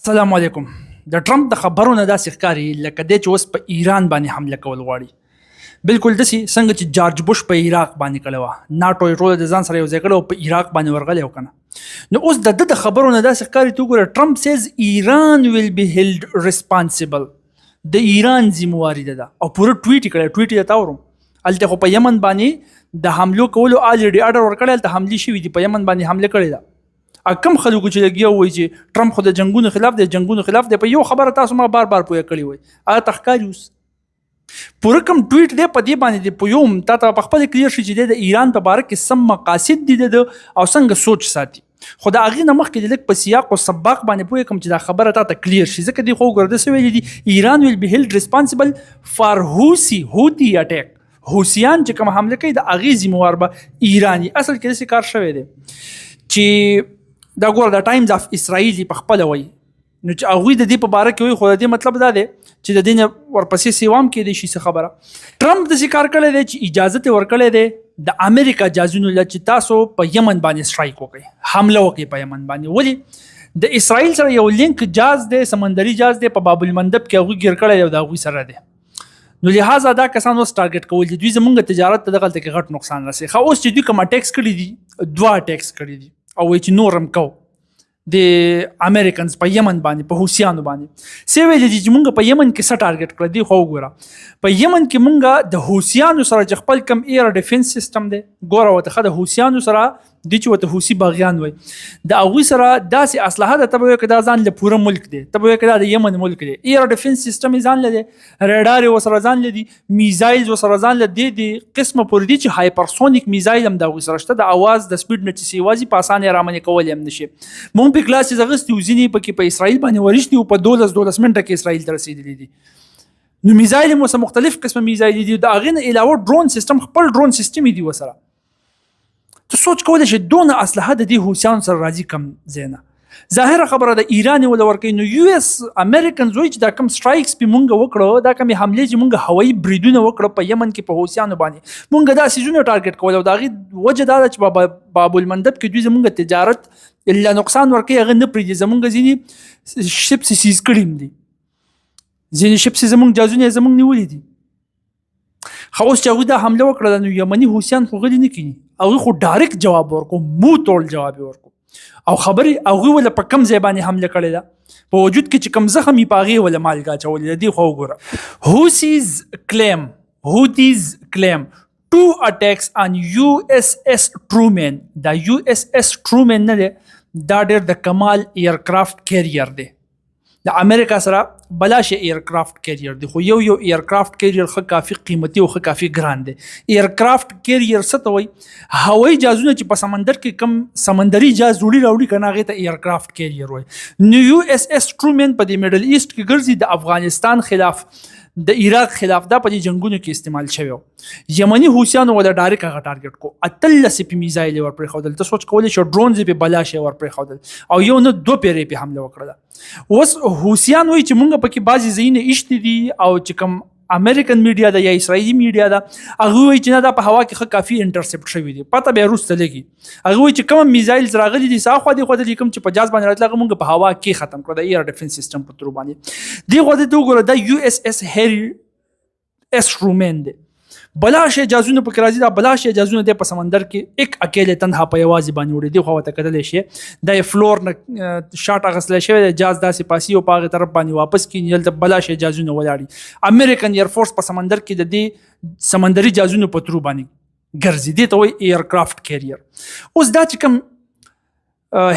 السلام علیکم. د ټرمپ د خبرو نه داسې ښکاري لکه دی چې اوس په ایران باندې حمله کول غواړي. بالکل داسې څنګه چې جارج بوش په عراق باندې کړې وه، ناټو یې ټوله د ځان سره یو ځای کړی او په عراق باندې ورغلی و که نه. نو اوس د ده د خبرو نه داسې ښکاري ته وګوره، ټرمپ سیز ایران ویل بی هیلډ ریسپانسیبل، د ایران ذمواري ده او پوره ټویټ یې کړی. ټویټ یې درته اورم. هلته خو په یمن باندې د حملو کولو الریډي اډر ورکړی، هلته حملې شوي دي، په یمن باندې حمله کړې ده. کم خلکو چې لګیا وایي چې ټرمپ خو د جنګونو خلاف دی، جنګونو خلاف دی، په یو خبره تاسو ما بار بار پوهه کړې وای، هغه ته ښکاري اوس پوره کوم ټویټ دی په دې باندې دی پوهوم تا ته په خپله کلیر شي چې دی د ایران په باره کې سم مقاصد دي د او څنګه سوچ ساتي. خو د هغې نه مخکې د لږ په سیاق او سباق باندې پوه کړم چې دا خبره تا ته کلیر شي، ځکه دی خو وګوره داسې ویلي دي ایران ویل بی هیلډ ریسپانسیبل فار هوتی اټیک. هوسیان چې کوم حمله کوي د هغې ذموار به ایراني. اصل کې داسې کار شوی دی چې دا ګوره د ټایمز اف اسرائیل په خپله وایي، نو چې هغوی د دې په باره کې وایي، خو د دې مطلب دا دی چې د دې نه ورپسې سیوام کېدی شي څه خبره. ټرمپ داسې کار کړی دی چې اجازه ته ورکړی دی د امریکا جازونو له چې تاسو په یمن باندې سټرایک وکړئ، حمله وکړئ په یمن باندې. ولې د اسرائیل سره یو لینک جاز دی، سمندري جاز دی، په باب المندب کې هغوی ګیر کړی دی او د هغوی سره دی. نو لہذا دا کسان اوس ټارګټ کول دي، دوی زمونږ تجارت ته دغلته کې غټ نقصان رسوي. ښه اوس چې دوی کوم اټیکس کړي دي، دوه اټیکس کړي دي او وایي چې نور هم کو د امریکنز په یمن باندې، په حوثیانو باندې. څه ویلي دي چې مونږ په یمن کې څه ټارګټ کړی دی. خو وګوره په یمن کې مونږ د حوثیانو سره چې خپل کم ایر ډیفنس سیستم دی، ګوره ورته ښه د حوثیانو سره دي چې ورته حوثي باغیان وایي، د هغوی سره داسې اسلحه ده، ته به وایې که دا ځان له پوره ملک دی، ته به وایې که دا د یمن ملک دی. ایر ډیفنس سیستم یې ځان له دی، ریډار یې ورسره ځان له دي، میزایلز ورسره ځان له دې قسمه پورې دي چې هایپرسونیک میزایل هم د هغوی سره شته، د اواز د سپیډ نه چې یوازې په اسانه یې رامنې کولی هم نه شي. مونږ په کلاسز اخیستي وو، ځینې پکې په اسرائیل باندې ورشتي وو، په 12 منټه کې اسرائیل ته رسېدلي دي. نو میزایل یې ورسره مختلف قسمه میزایل دي، د هغې نه علاوه ډرون سیستم، خپل ډرون سیستم یې دي ورسره. ته سوچ کولی شي دونه اسلحه د دې حوثیانو سره راځي کم ځای نه. ظاهره خبره د ایران یې وله ورکوي. نو یو اس امریکنز وایي چې دا کم سټرایکس پې مونږ وکړو، دا کمې حملې چې مونږ هوایي بریدونه وکړو په یمن کې په حوثیانو باندې، مونږ دا سیزونه ټارګټ کول او د هغې وجه دا ده چې باب المندب کې دوی زمونږ تجارت له نقصان ورکوي، هغه نه پرېږدي. زمونږ ځینې شپس یې سیز کړي هم دي، ځینې شپس یې زمونږ جازونه یې زمونږ نیولي دي. خو اوس چې هغوی دا حمله وکړله نو یمني حوثیان خو غلي نه کېږي، هغوی خو ډایرکټ جواب ورکړو، مو توړ جواب یې ورکړو او خبرې هغوی وله په کم ځای باندې حمله کړې ده، په وجود کې چې کم زخم یې په هغې وله مالګه اچولې ده. دې خو وګوره Houthis claim 2 attacks on USS Truman. دا USS Truman نه دی، دا ډېر د کمال ایرکرافټ کیریر دی، د امریکا سره بلاشه ایرکرافټ کیریر دی. خو یو ایرکرافټ کیریر ښه کافي قیمتي او ښه کافي ګران دی. ایرکرافټ کیریر څه ته وایي؟ هوایي جازونه چې په سمندر کې کم سمندري جاز وړي راوړي که نه، هغې ته ایرکرافټ کیریر وایي. نو USS Truman په د میډل ایسټ کې ګرځي، د افغانستان خلاف، د عراق خلاف، دا په دې جنګونو کې استعمال شوی و. یمني حوثیانو وله ډایرکټ هغه ټارګټ کو، 18 پې میزایل یې ورپرېښودل. ته سوچ کولی شو ډرونز یې پې بلاش یې ورپرېښودل او یو نه 2 پیرې پې حمله وکړله. اوس حوثیان وایي چې مونږ پکې بعضې ځایونه ایښتي دي او چې کوم امریکن میډیا ده یا اسرائیلي میډیا ده، هغوی وایي چې نه دا په هوا کې ښه کافي انټرسپټ شوي دي، پته بیا وروسته لګي. هغوی وایي چې کوم میزایلز راغلي دي ساخوا دې خوا دي، کوم چې په جاز باندې راتله هغه مونږ په هوا کې ختم کړو د ایر ډیفنس سیستم په ترو باندې. دې خوا ته وګوره دا USS هری اس رومین دی، بلاشه جازونه پکې راځي، دا بلاشه جازونه دی په سمندر کې ایک اکیلے تنها په یوازې باندې وړي. دې خوا ورته کتلی شي دا یې فلور نه شاټ اخیستلی شوی دی، جاز داسې پاسي او په هغې طرف باندې واپس کېږي، هلته بلاشه جازونه ولاړي. امریکن ایرفورس په سمندر کې د دې سمندري جازونو په ترو باندې ګرځي، دې ته وایي ایرکرافټ کیریر. اوس دا چې کوم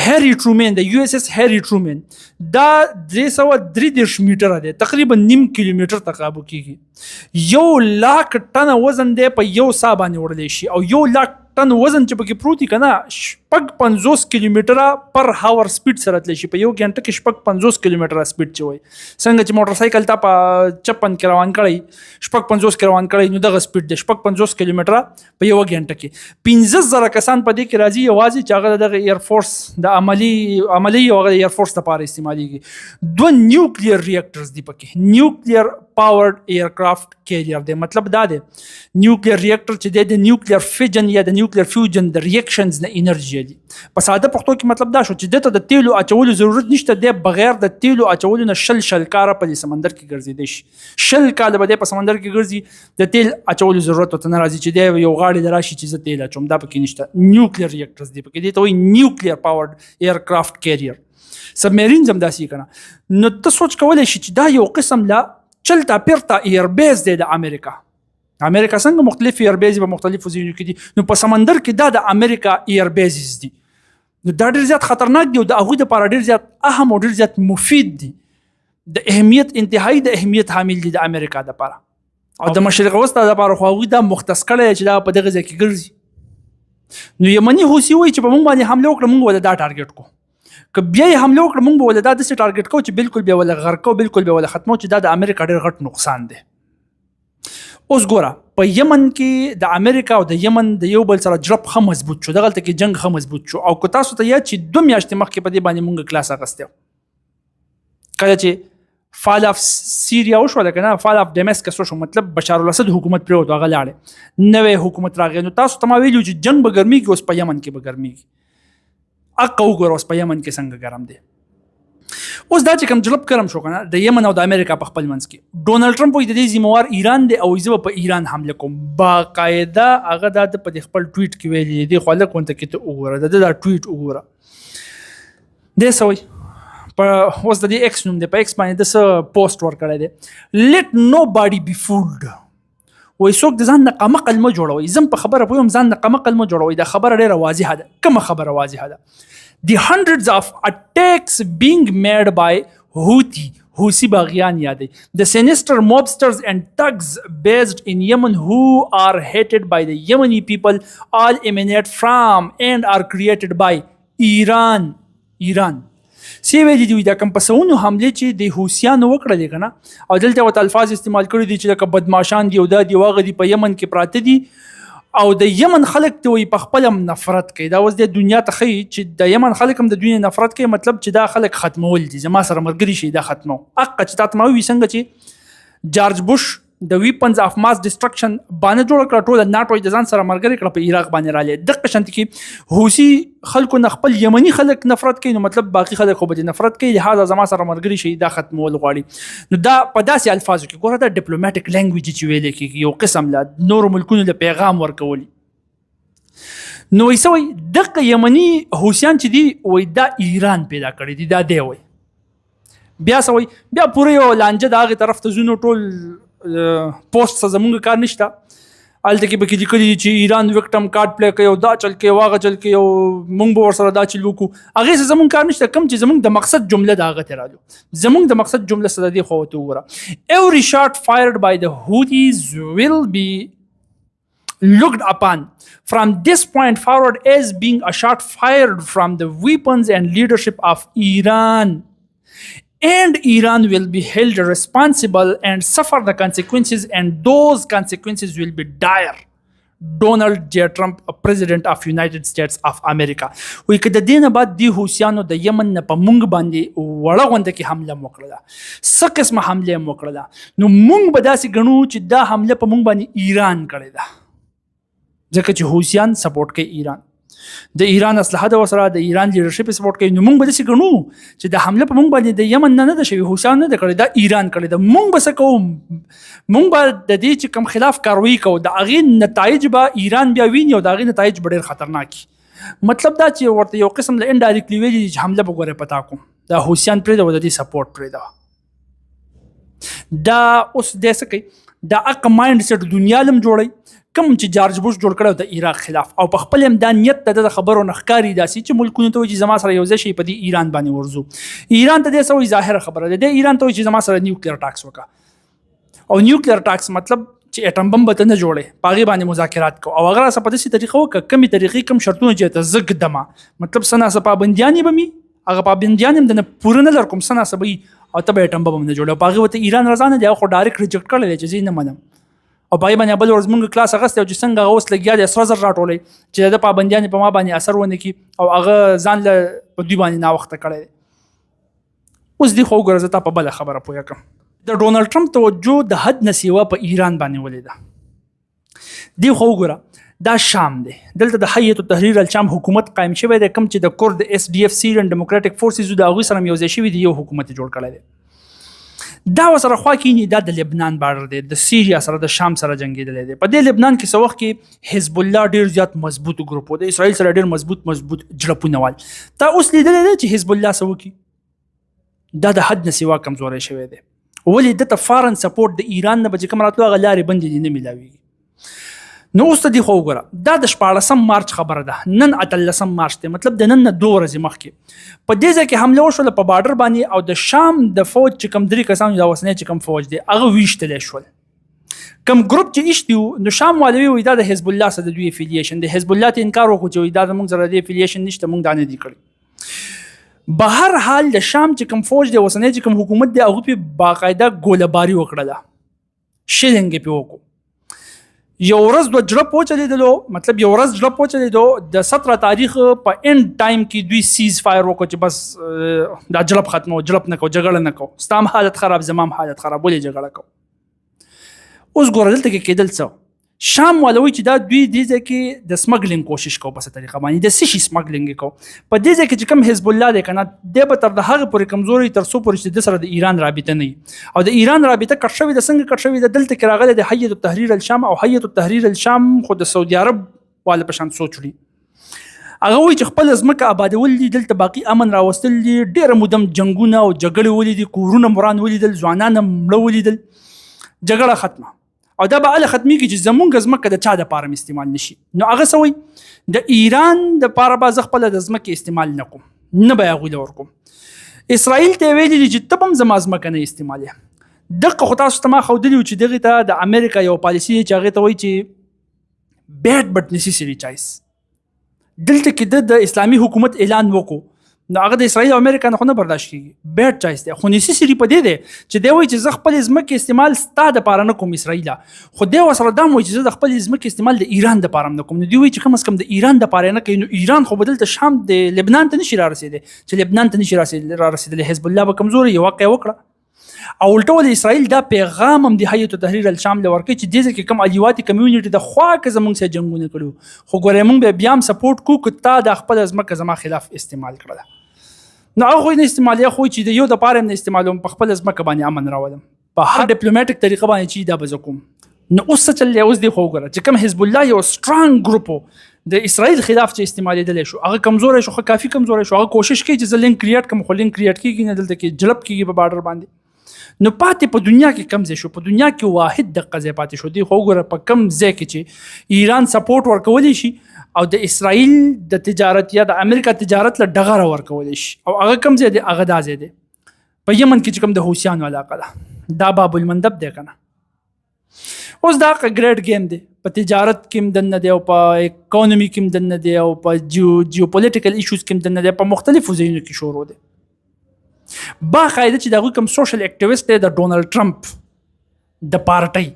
هری ټرومین د USS هری ټرومین دا 333 میټره دی، تقریبا 9 کیلومیټر تقابو کېږي. 1 لاک ټنه وزن دی په یو سا باندې وړلی شي او 1 لاک ټن وزن چې پکې پروت وي که نه 50 کیلومیټره پر هاور سپیډ سره تللی شي، په یو ګنټه کې 50 کیلومیټره سپیډ چې وایي. څنګه چې موټر سایکل ته په 56 کې روان کړی، 50 کې روان کړی، نو دغه سپیډ دی 50 کیلومیټره په یو غنټه کې. 15,000 کسان په دې کې راځي یوازې چې هغه دغه ایرفورس د عملی او هغه ایرفورس لپاره استعمالیږي. 2 نیوکلیر ریاکټرز دي پکې، نیوکلیر پاورډ ایرکرافټ کیریئر دی. مطلب دا دی نیوکلیر ریاکټر چې دی د نیوکلیر فیجن یا د نیوکلیر فیوجن د ریاکشنز نه انرژي دی. په ساده پښتو کې مطلب دا شو چې دته د تیلو اچولو ضرورت نشته دی، بغیر د تیلو اچولو نه شل کاره په سمندر کې ګرځیدي شي. 100 کاله به په سمندر کې ګرځي، د تیل اچولو ضرورت ته نه راځي چې دی یو غاړي دراشي چې زه تیل اچوم، دا پکې نشته. نیوکلیر ریاکټرز دی پکې، دی ته وایي نیوکلیر پاورډ ایرکرافټ کیریئر. سبمرینز هم داسې کنه. نو ته سوچ کولی شي چې دا یو قسم لا چلتا پیرتا ایربیز دی د امریکا. امریکا څنګه مختلف ایربیز په مختلفو ځایونو کې دي، نو په سمندر کې دا د امریکا ایربیزز دي. نو دا ډېر زیات خطرناک دي او د هغوی دپاره ډېر زیات اهم او ډېر زیات مفید دي. د اهمیت انتهایی د اهمیت حامل دي د امریکا دپاره او د مشرق وسطا دپاره خو هغوی دا مختص کړی چې دا په دغه ځای کې ګرځي. نو یمني حوثي وایي چې په موږ باندې حمله وکړه، موږ وله دا ټارګېټ کو. که بیا یې حمله وکړه موږ به ولې دا داسې ټارګېټ کوو چې بالکل بیا ولې غرق کوو، بالکل بیا ولې ختمو، چې دا د امریکا ډېر غټ نقصان دی. اوس ګوره په یمن کې د امریکا او د یمن د یو بل سره جرب ښه مضبوط شو، دغلته کې جنگ ښه مضبوط شو. او که تاسو ته یاد چې 2 میاشتې مخکې په دې باندې موږ کلاس اخیستی کله چې فال اف سیریا وشوله که نه، فال اف ډیمسکس وشو، مطلب بشار الاسد حکومت پرېوت، هغه لاړې، نوی حکومت راغی. نو تاسو ته ما ویلي چې جنگ به ګرمېږي، اوس په یمن کې به ګرمېږي. اقا وګوره اوس په یمن کې څنګه ګرم دی. اوس دا چې کوم جلب ګرم شو کنه د یمن او د امریکا په خپل منځ کې، ډونالډ ټرمپ وایي د دې ذمہوار ایران دی او زه په ایران حمله کوم. باقاعده هغه دا په خپل ټویټ کې ویلي دی، خو هلک ورته کې ته وګوره دا ټویټ وګوره. دې څه وایي په اوس د دې ایکس نوم دی، په ایکس باندې د څه پوسټ ورکړی دی، لیټ نو باډي بی فولډ. وایي څوک د ځان نه قمقل مه جوړوئ. زه په خبره پوهیم، ځان نه قمقل مه جوړوئ. دا خبره ډېره واضحه ده. کومه خبره واضحه ده؟ The hundreds of attacks being made by Houthi باغیان یادی. The sinister mobsters and thugs based in Yemen who are hated by the Yemeni people all emanate from and are created by Iran. سی ویلي دي دا کوم پسونو حملې چې د حوثیانو وکړلې که نه، او دلته ورته الفاظ استعمال کړي دي چې لکه بدماشان دي او دا دي واغه دي په یمن کې پراته دي، او د یمن خلک ته وایي په خپل هم نفرت کوي. دا اوس د دنیا ته ښیي چې د یمن خلک هم د دوی نفرت کوي، مطلب چې دا خلک ختمول دي، زما سره ملګري شي دا ختمو. حقه چې تا ته ما ووایي څنګه چې جارج بوش د ویپنز اف ماس ډسټرکشن باندې جوړ کړه، ټول ناټو د ځان سره ملګري کړه، په عراق باندې راغلی. دغه شانت کې حوثي خلکو نه خپل یمني خلک نفرت کوي، نو مطلب باقي خلک خو به نفرت کوي، لهذا زما سره ملګري شي دا ختمول غواړي. نو دا په داسې الفاظو کې ګوره دا ډیپلوماټیک لینګویج چې ویلې کېږي، یو قسم له نورو ملکونو له پیغام ورکولي. نو وایي څه وایي دغه یمني حوثیان چې دي وایي دا ایران پیدا کړي دي، دا دی وایي. بیا څه وایي بیا پوره یو لانجه د هغې طرف ته ځو، ټول پوسټ څه زمونږ کار نشته، هلته کې پکې لیکلي دي چې ایران وکټم کارډ پلی کوي او دا چل کوي واغه چل کوي او مونږ به ورسره دا چل وکړو، هغې څه زمونږ کار نشته. کوم چې زمونږ د مقصد جمله د هغه ته راځو، زمونږ د مقصد جمله څه ده دې خو ورته وګوره. Every shot fired by the Houthis will be looked upon from this point forward as being a shot fired from the weapons and leadership of Iran. And Iran will be held responsible and suffer the consequences, and those consequences will be dire. Donald J. Trump, President of United States of America. وی که د دې نه بعد دی حوثیانو د یمن نه په مونږ باندې وړه غونډه کې حمله هم وکړله، څه قسمه حمله هم وکړله، نو مونږ به داسې ګڼو چې دا حمله په مونږ باندې ایران کړې ده، ځکه چې حوثیان سپورټ کوي ایران، د ایران اسلحه د ورسره د ایران لیډرشپ سپورټ کوي. نو موږ به داسې ګڼو چې د حمله په موږ باندې د یمن نه ده شوې، حوثیان نه ده کړې، دا ایران کړې ده. موږ به څه کوو؟ موږ به د دې چې کوم خلاف کاروي کوو، د هغې نتایج به ایران بیا ویني او د هغې نتایج به ډېر خطرناک وي. مطلب دا چې ورته یو قسم له انډایرکټلي ویلي دي چې حمله به ګورې پتا کوم، دا حوثیان پرېږده او د دې سپورټ پرېږده. دا اوس دی څه کوي، دا اق مایند سیټ دنیا لم جوړوي کوم چې جارج بوش جوړ کړو د عراق خلاف، او په خپل هم دا نیت ته د خبرو نه ښکاري داسې چې ملکونو ته وایي چې زما سره یو ځای شي په دې ایران باندې ورځو. ایران ته دې څه وایي ظاهره خبره ده، د ایران ته وایي چې زما سره نیوکلیر ټاکس وکړه، او نیوکلیر ټاکس مطلب چې اټم بم به ته نه جوړې، په هغې باندې مذاکرات کوو، او هغه راسه په داسې طریقه وکړه کمې طریقې کم شرطونه چې ته زه ږدمه، مطلب څه ناڅه پابندیان یې به مي، هغه پابندیان هم د نه پوره نه در کوم، څه ناڅه به وي او ته به اټم بم هم نه جوړې، په هغې ورته ایران رضا نه دی، هغه خو ډایرکټ ریجکټ کړی دی چې زه یې نه منم، او په هغې باندې بل ورځ مونږ کلاس اخیستی او چې څنګه هغه اوس لګیا دی 100,000 راټولی چې د پابندیان په ما باندې اثر ونه کړي، او هغه ځان له په دوی باندې ناوخته کړی دی. اوس دې خو وګوره زه تا په بله خبره پوه کړم د ډونالد ټرمپ توجه د حد نه سیوا په ایران باندې ولیده. دی خو وګوره دا شام دی، دلته د هیئت التحریر الشام حکومت قائم شوی دی، کوم چې د کورد SDF سیریان ډیموکراټک فورسز د هغوی سره یو ځای شوي دي، یو حکومت جوړ کړی دی. دا ورسره خوا کینی دا د لبنان بارډر دی، د سیریا سره د شام سره جنگیدلی دی. په دې لبنان کې څه وخت کې حزب الله ډیر زیات مضبوط ګروپ و، د اسرائیل سره ډیر مضبوط جړپونه وال. تا اوس لیدلی دی چې حزب الله څه وکړي، دا د حد نه سوا کمزوری شوی دی. ولې دته فارن سپورټ د ایران نه به چې کوم راتلو هغه لارې بندې دي، نه میلاویږي. نو اوس ته دی خو وګوره دا د 14 مارچ خبره ده، نن 18 مارچ دی، مطلب د نن نه 2 ورځې مخکې په دې ځای کې حمله وشوله په بارډر باندې، او د شام د فوج چې کوم 3 کسان د اوسنۍ چې کوم فوج دی هغه ویشتلی شول. کوم ګروپ چې ایشتي نو شام والوي وایي دا د حزب الله سره د دوی افیلیشن دی، حزب الله ته انکار وکړو چې دا زموږ سره د افیلیشن نشته، موږ دا نه دي کړي. بهر حال د شام چې کوم فوج دی اوسنۍ چې کوم حکومت دی هغوی په باقاعده ګولهباري وکړله، شلنګ یې پرې وکړو. یو ورځ دوه جړپ وچلېدلو، مطلب یو ورځ جړپ وچلېدو، د 17 تاریخ په اینډ ټایم کې دوی سیز فایر وکړو چې بس دا جړپ ختمو، جړپ نه کو، جګړه نه کو، ستام حالت خراب زمام حالت خراب، ولې جګړه کو. اوس ګوره دلته کې کېدل څه، شام والوي چې دا دوی دې ځای کې د سمګلینګ کوشش کو، په څه طریقه باندې د څه شي سمګلینګ کو. په دې ځای کې چې کوم حزب الله دی کنه دی به تر د هغه پورې کمزوري تر څو پورې چې د سره د ایران رابطه نه وي، او د ایران رابطه کټ شوې ده. څنګه کټ شوې ده؟ دلته کې راغلی د هیئت التحریر الشام، او هیئت التحریر الشام خو د سعودي عرب والا په شان سوچ لري. هغه وایي چې خپل ځمکه آبادول دي، دلته باقي امن راوستل دي، ډېره مودم جنګونه او جګړې ولیدي، کورونه مران ولیدل، ځوانان مړه ولیدل، جګړه ختمه. او دا به هله ختمیږي چې زمونږ ځمکه د چا دپاره استعمال نشي. نو هغه څه وایي د ایران دپاره به زه خپله د ځمکې استعمال نه کوم، نه به یې هغوی له ورکوم. اسرائیل ته یې ویلي دي چې ته به هم زما ځمکه نه استعمالوې. دقه خو تاسو ته ما ښودلي وو چې دغې ته د امریکا یو پالیسي دی چې هغې ته وایي چې بیډ بټ نیسیسري چایس. دلته کې د اسلامي حکومت اعلان وکړو، نو هغه د اسرائیل او امریکا نه خو نه برداشت کېږي. بیډ چایس دی، خو نیسیسري په دې دی چې دی وایي چې زه خپلې ځمکې استعمال ستا دپاره نه کوم اسرائیله، خو دی ورسره دا هم وایي چې زه د خپلې ځمکې استعمال د ایران دپاره هم نه کوم. نو دوی وایي چې کم از کم د ایران دپاره یې نه کوي، نو ایران خو به دلته شام د لبنان ته نشي رارسېدی، چې لبنان ته نشي رارسېدلی، حزب الله به کمزوري یې واقع وکړه. او الټه ولې اسرائیل دا پیغام هم د هیئت التحریر الشام له ورکوي چې دې ځای کې کوم الیواتي کمیونټي د خوا که زموږ سره جنګونه کړي، خو ګورې موږ بیا هم سپورټ کوو که تا دا خپله ځمکه زما خلاف استعمال کړله. نو هغه خو نه استعمالوي، خو چې د یو دپاره هم نه استعمالوم، په خپله ځمکه باندې امن راولم په هر ډیپلوماټیک طریقه باندې چې دا به زه کوم. نو اوس څه چل دی؟ اوس دی خو وګوره چې کوم حزب الله یو سترانګ ګروپ د اسرائیل خلاف چې استعمالېدلی شو، هغه کمزوری شو، خو کافي کمزوری شو. هغه کوشش کوي چې زه لینک کریټ کړم، خو لینک کریټ کېږي نه، دلته کې جلب کېږي په بارډر باندې. نو پاتې په دنیا کې کم ځای شو، په دنیا کې واحد دقه ځای پاتې شو. دی خو وګوره په کم ځای کې چې ایران سپورټ ورکولی شي او د اسرائیل د تجارت یا د امریکا تجارت له ډغره ورکولی شي، او هغه کم ځای دی، هغه دا ځای دی په یمن کې چې کوم د حوثیانو علاقه ده، دا باب المندب دی که نه. اوس دا ګریډ گیم دی، په تجارت کې هم دننه دی، او په اکانومي کې هم دننه دی، او په جیوپولیټیکل ایشوز کې هم دننه دی، په مختلفو ځایونو کې شروع دی. باقاعده چې د هغوی کوم سوشل اکټیویسټ دی د ډونالډ ټرمپ د پارټۍ،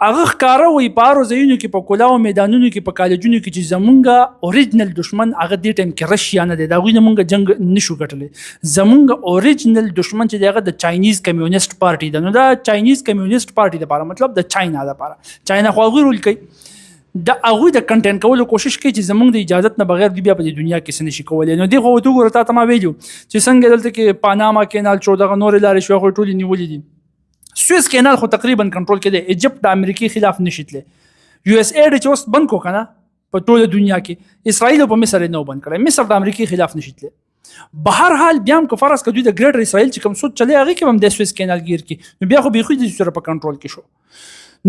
هغه ښکاره وایي په هرو ځایونو کې، په کلاو میدانونو کې، په کالجونو کې چې زمونږ اوریجنل دشمن هغه دې ټایم کې رشیا نه دی، د هغوی نه مونږ جنګ نشو ګټلی. زمونږ اوریجنل دشمن چې دی هغه د چاینیز کمیونیسټ پارټي ده. نو دا چاینیز کمیونیسټ پارټي دپاره مطلب د چاینا دپاره، چاینا خو هغوی رول کوي، د هغوی د کنټین کولو کوشش کوي چې زمونږ د اجازت نه بغیر دوی بیا په دنیا کې څه نشي کولی. نو دې خو ورته وګوره، تا ته ما ویلي چې څنګه دلته کې پاناما کینال شو، دغه نورې لارې شوې، خو ټولې نیولې دي. سویس کینال خو تقریبا کنټرول کې دی، ایجپت د امریکې خلاف نشي تللی. یو اس اې چې اوس بند کو که نه په ټوله دنیا کې، اسرائیل په مصر یې نه بند کړی، مصر د امریکې خلاف نشي تللی. بهر حال بیا هم که فرض که دوی د ګریټر اسرائیل چې کوم سود چلی هغې کې به هم د سویس کینال ګیر کړي، نو بیا خو بیخي د سره په کنټرول کې شو.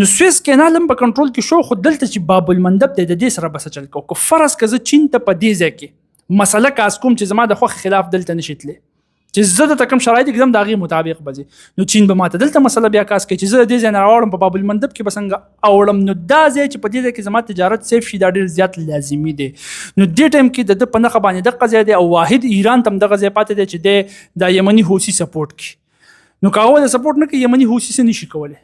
نو سویس کینال هم په کنټرول کې شو، خو دلته چې باب المندب دی د دې سره به څه چل کوو. که فرض که زه چین ته په دې ځای کې مسله کاس کوم چې زما د خوښې خلاف دلته نشي تللی، چې زه دلته کوم شرایط ږدم د هغې مطابق به ځي، نو چین به ماته دلته مسله بیا کاس کوي چې زه د دې ځای نه راوړم په باب المندب کې به څنګه اوړم. نو دا ځای چې په دې ځای کې زما تجارت سیف شي دا ډېر زیات لازمي دی. نو دې ټایم کې د ده په نښه باندې دغه ځای دی، او واحد ایران ته هم دغه ځای پاتې دی چې دی د یمني حوثي سپورټ کوي. نو که هغه د سپورټ نه کوي، یمني حوثي څه نشي کولی.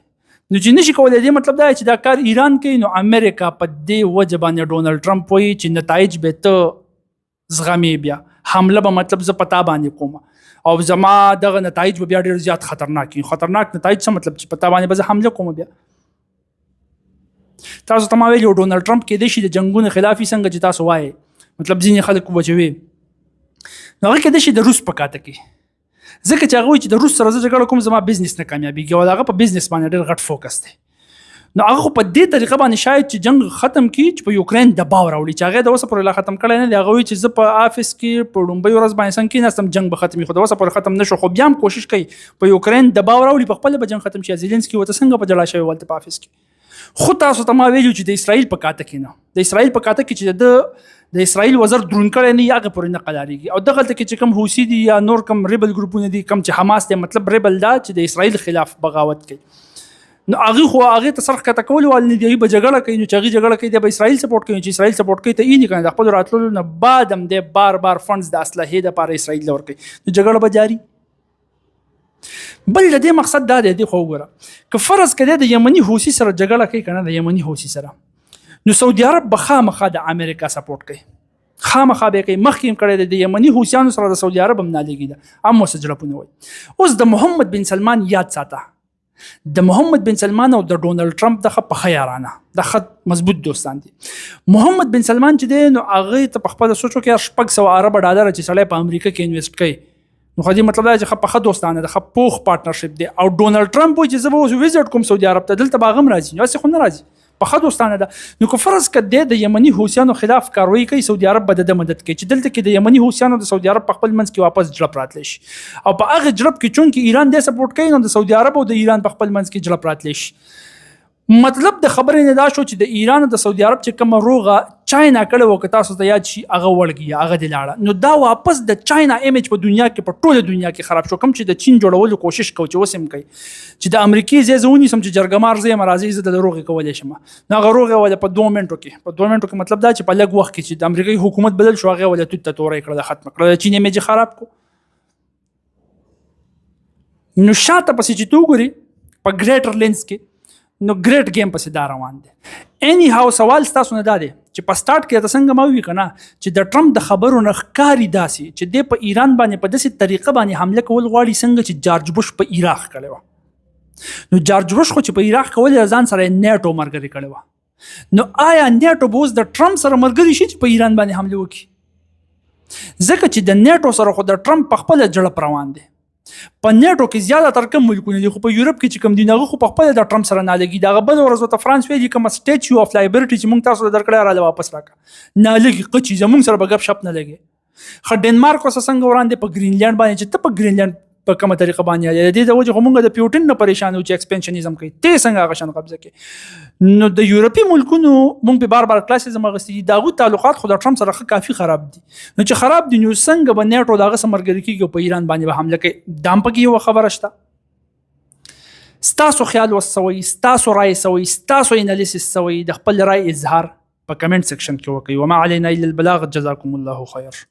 نو چې نشي کولی، دې مطلب دا چې دا کار ایران کوي. نو امریکا په دې وجه باندې ډونالډ ټرمپ وایي چې نتایج به ته زغمې، بیا حمله به مطلب زه په تا باندې کوم. او زما دغه نتایج به بیا ډیر زیات خطرناک وي. خطرناک نتایج څه مطلب چې پتا باندې به زه حمله کوم. بیا تاسو ته ما ویلي ډونالډ ټرمپ کېدای شي د جنګونو خلافي څنګه چې تاسو وایي مطلب ځینې خلک وبچوي نو هغه کېدای شي د روس په کاته کې ځکه چې هغه وایي چې د روس سره زه جګړه کوم زما بزنس نه کامیابېږي او هغه په بزنس باندې ډېر غټ فوکس دی. نو هغه خو په دې طریقه باندې شاید چې جنگ ختم کړي چې په یوکرین دباو راوړي چې هغه د اوسه پورې لا ختم کړی نه دی. هغه وایي چې زه په آفس کې په لومړۍ ورځ باندې څنګه کېناستم جنگ به ختمي خو د اوسه پورې ختم نه شو. خو بیا هم کوشش کوي په یوکرین دباو راوړي په خپله به جنگ ختم شي. زیلنسکي ورته څنګه په جلا شوی ولته په آفس کې. خو تاسو ته ما ویلو چې د اسرائیل په کاته کې نه د اسرائیل په کاته کې چې د اسرائیل وزیر درون کړی نه هغه پورې نه قلاریږي. او دغلته کې چې کم حوثي دي یا نور کم ریبل ګروپونه دي کم چې حماس دی مطلب ریبل دا چې د اسرائیل خلاف بغاوت کوي نو هغه ته سرخ کته کول ول نه دی به جګړه کوي. نو چې هغه جګړه کوي د اسرائیل سپورټ کوي چې اسرائیل سپورټ کوي ته یې نه کوي د خپل راتللو نه بعد هم د بار فندز د اسلحې د لپاره اسرائیل لور کوي نو جګړه به جاری. بل د دې مقصد دا دی خو وګوره که فرض کړي د یمني حوثي سره جګړه کوي کنه د یمني حوثي سره نو سعودي عرب به خامخا د امریکا سپورټ کوي خامخا به کوي. مخکې هم کړی د یمني حوثیانو سره د سعودي عرب هم نه لګي دا هم مسجلپونه وي. اوس د محمد بن سلمان یاد ساته د محمد بن سلمان او د ډونالډ ټرمپ دغه په خیارانه د خط مضبوط دوستان دي. محمد بن سلمان چې دی نو هغه ته په خپل سوچو کې 600 ارب ډالر چې سړی په امریکا کې انویسټ کوي نو خو دې مطلب دا چې په خط دوستانه د پوخ پارټنرشپ دی. او ډونالډ ټرمپ وایي چې زه به اوس ویزټ کوم سعودي عرب ته دلته باغم راځي نو څه خو نه راځي په خط دوستانه ده. نو که فرض کړه د یمني حوثیانو خلاف کاروایی کوي سعودي عرب به د مدد کوي چې دلته کې د یمني حوثیانو د سعودي عرب په خپل منځ کې واپس جړپ راتلی شي او په هغه جړپ کې چون کې ایران دې سپورټ کوي نو د سعودي عرب او د ایران په خپل منځ کې جړپ راتلی شي. مطلب د خبرې نه دا شو چې د ایران او د سعودي عرب چې کوم روغه چاینا کړه وو که تاسو ته یاد شي هغه وړګي هغه د لاړه نو دا واپس د چاینا ایمیج په دنیا کې په ټوله دنیا کې خراب شو. کوم چې د چین جوړولو کوشش کوي چې وسم کوي چې د امریکای زونی سم چې جرګمار زې مرازي زه د روغه کولې شم نو هغه روغه ول په 2 منټو کې مطلب دا چې په لږ وخت کې چې د امریکای حکومت بدل شو هغه ول توت تورې کړل ختم کړل چین ایمیج خراب کو. نو شاته پسې چې تو ګوري په ګریټر لینز کې نو ګریټ گیم پسې دا روان دی. اني هاو سوال تاسو نه دادې چې په سٹارټ کې تاسو څنګه مو وی کنه چې د ټرمپ د خبرو نه ښکاری داسي چې د په ایران باندې په داسې طریقه باندې حمله کول غواړي څنګه چې جارج بوش په عراق کړو. نو جارج بوش خو چې په عراق کول ځان سره نیټو مرګري کړو نو آیا نیټو بوز د ټرمپ سره مرګري شي چې په ایران باندې حمله وکړي ځکه چې د نیټو سره خو د ټرمپ په خپل جړپ روان دي. په نیټو کې زیاته تر کوم ملکونه دي خو په یورپ کې چې کوم دي هغه خو په خپل د ټرمپ سره نه لګي. دا بل ورځ ته فرانس ویلي کوم سټیچو اف لایبرټي چې موږ تاسو ته درکړی را واپس راکړه نه لګي قچي زموږ سره به غب شپ نه لګي. خو ډنمارک اوس څنګه وړاندې په گرینلند باندې چې ته په گرینلند په کومه طریقه باندې د دې د وجه موږ د پیوټین نه پریشان او چې ایکسپنشنیزم کوي ته څنګه هغه شان قبضه کوي. نو د یورپی ملکونو موږ په بار کلاسیزم غوستي داغو تعلقات خو د ټرمپ سره کافي خراب دي. نو چې خراب دي نو څنګه به نیټو دغه سمرګری کیږي په ایران باندې به حمله کوي دام پکې یو خبره شته. ستاسو خیال وسوي ستاسو رائے سوي ستاسو انالیسس سوي د خپل رائے اظهار په کمنټ سیکشن کې وکړئ. وما علينا الا البلاغ جزاكم الله خير.